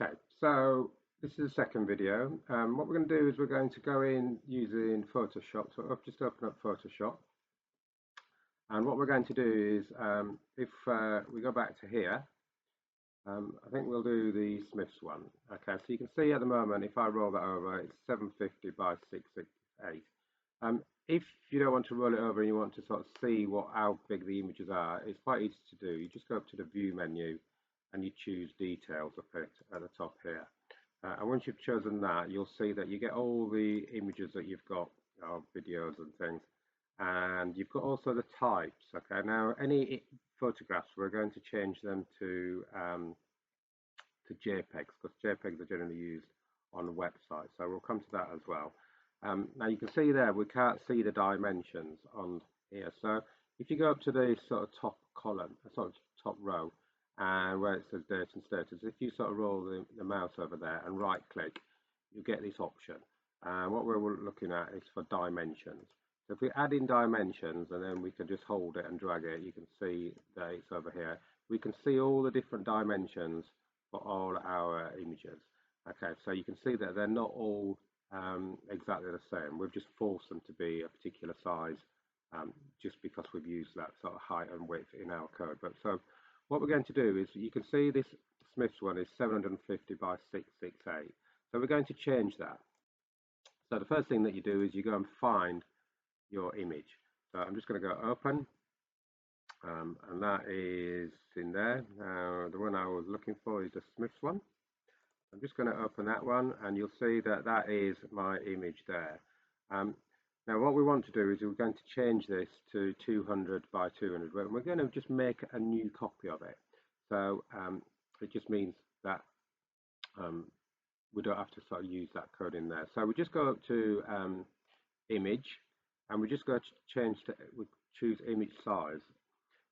Okay, so this is the second video. What we're going to do is we're going to go in using Photoshop. So I've just opened up Photoshop, and what we're going to do is if we go back to here, I think we'll do the Smiths one. Okay, so you can see at the moment, if I roll that over, it's 750 by 668. If you don't want to roll it over and you want to sort of see how big the images are, it's quite easy to do. You just go up to the View menu and you choose Details up at the top here. And once you've chosen that, you'll see that you get all the images that you've got, videos and things. And you've got also the types. Okay, now any photographs, we're going to change them to JPEGs, because JPEGs are generally used on the website. So we'll come to that as well. Now you can see there, we can't see the dimensions on here. So if you go up to the sort of top column, sort of top row, and where it says date and status, if you sort of roll the mouse over there and right click, you get this option. And what we're looking at is for dimensions. So if we add in dimensions and then we can just hold it and drag it, you can see that it's over here. We can see all the different dimensions for all our images. Okay, so you can see that they're not all exactly the same. We've just forced them to be a particular size just because we've used that sort of height and width in our code. But so what we're going to do is, you can see this Smiths one is 750 by 668. So we're going to change that. So the first thing that you do is you go and find your image. So I'm just going to go open, and that is in there. Now the one I was looking for is the Smiths one. I'm just going to open that one, and you'll see that that is my image there. Now what we want to do is we're going to change this to 200 by 200. We're going to just make a new copy of it. So it just means that we don't have to sort of use that code in there. So we just go up to image, and we just go to change to, we choose image size.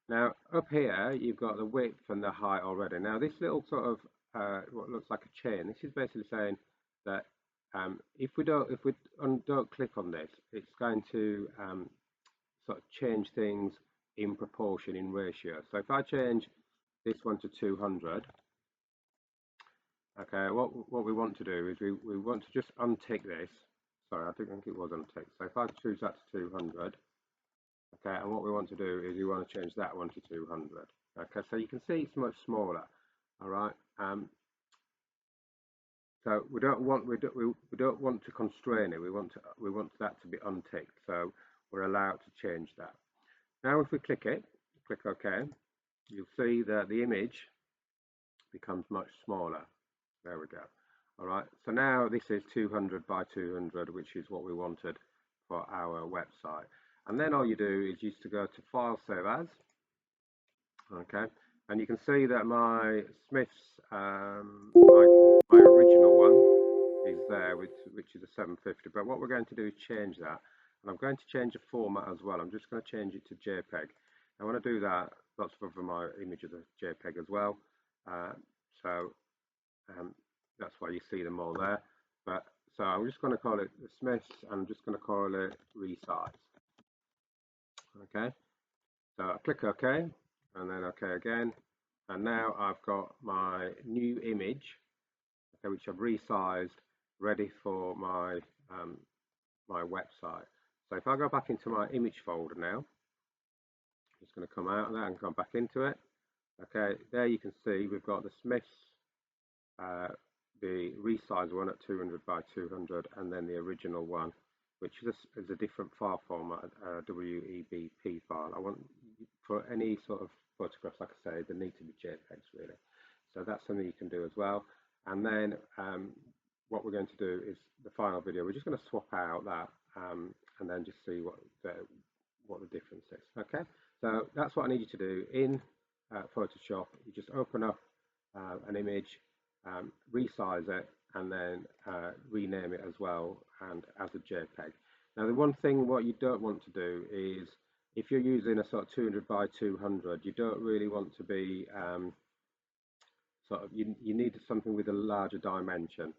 Now up here you've got the width and the height already. Now this little sort of what looks like a chain, this is basically saying that if we don't click on this, it's going to sort of change things in proportion, in ratio. So if I change this one to 200, okay, what we want to do is we want to just untick this. Sorry, I think it was unticked. So if I choose that to 200, okay, and what we want to do is we want to change that one to 200. Okay, so you can see it's much smaller. All right. So we don't want to constrain it. We want that to be unticked. So we're allowed to change that. Now if we click OK, you'll see that the image becomes much smaller. There we go. All right. So now this is 200 by 200, which is what we wanted for our website. And then all you do is just to go to File, Save As. Okay. And you can see that my Smiths, my original one is there, which is a 750. But what we're going to do is change that, and I'm going to change the format as well. I'm just going to change it to JPEG. I want to do that. Lots of other my images are JPEG as well. That's why you see them all there. But so I'm just going to call it the Smiths. I'm just going to call it Resize. Okay. So I click OK, and then OK again, and now I've got my new image, okay, which I've resized, ready for my my website. So if I go back into my image folder now, it's going to come out of that and come back into it. Okay, there you can see we've got the Smiths, the resized one at 200 by 200, and then the original one, which is a different file format, WEBP file. I want, for any sort of photographs, like I say, they need to be JPEGs really. So that's something you can do as well. And then what we're going to do is the final video. We're just going to swap out that and then just see what the difference is. Okay, so that's what I need you to do in Photoshop. You just open up an image, resize it, and then rename it as well, and as a JPEG. Now the one thing what you don't want to do is, if you're using a sort of 200 by 200, you don't really want to be you need something with a larger dimension.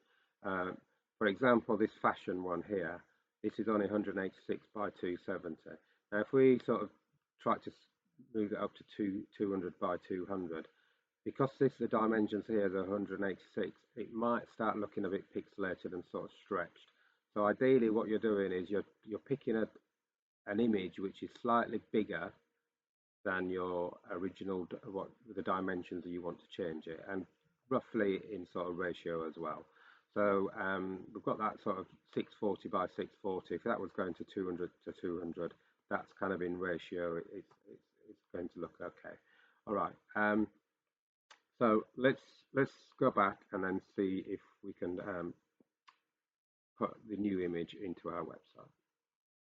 For example, this fashion one here, this is only 186 by 270. Now if we sort of try to move it up to 200 by 200, because the dimensions here is 186, it might start looking a bit pixelated and sort of stretched. So ideally what you're doing is you're picking an image which is slightly bigger than your original, what the dimensions that you want to change it, and roughly in sort of ratio as well. So we've got that sort of 640 by 640. If that was going to 200 to 200, that's kind of in ratio. It's going to look okay. All right. So let's go back and then see if we can put the new image into our website.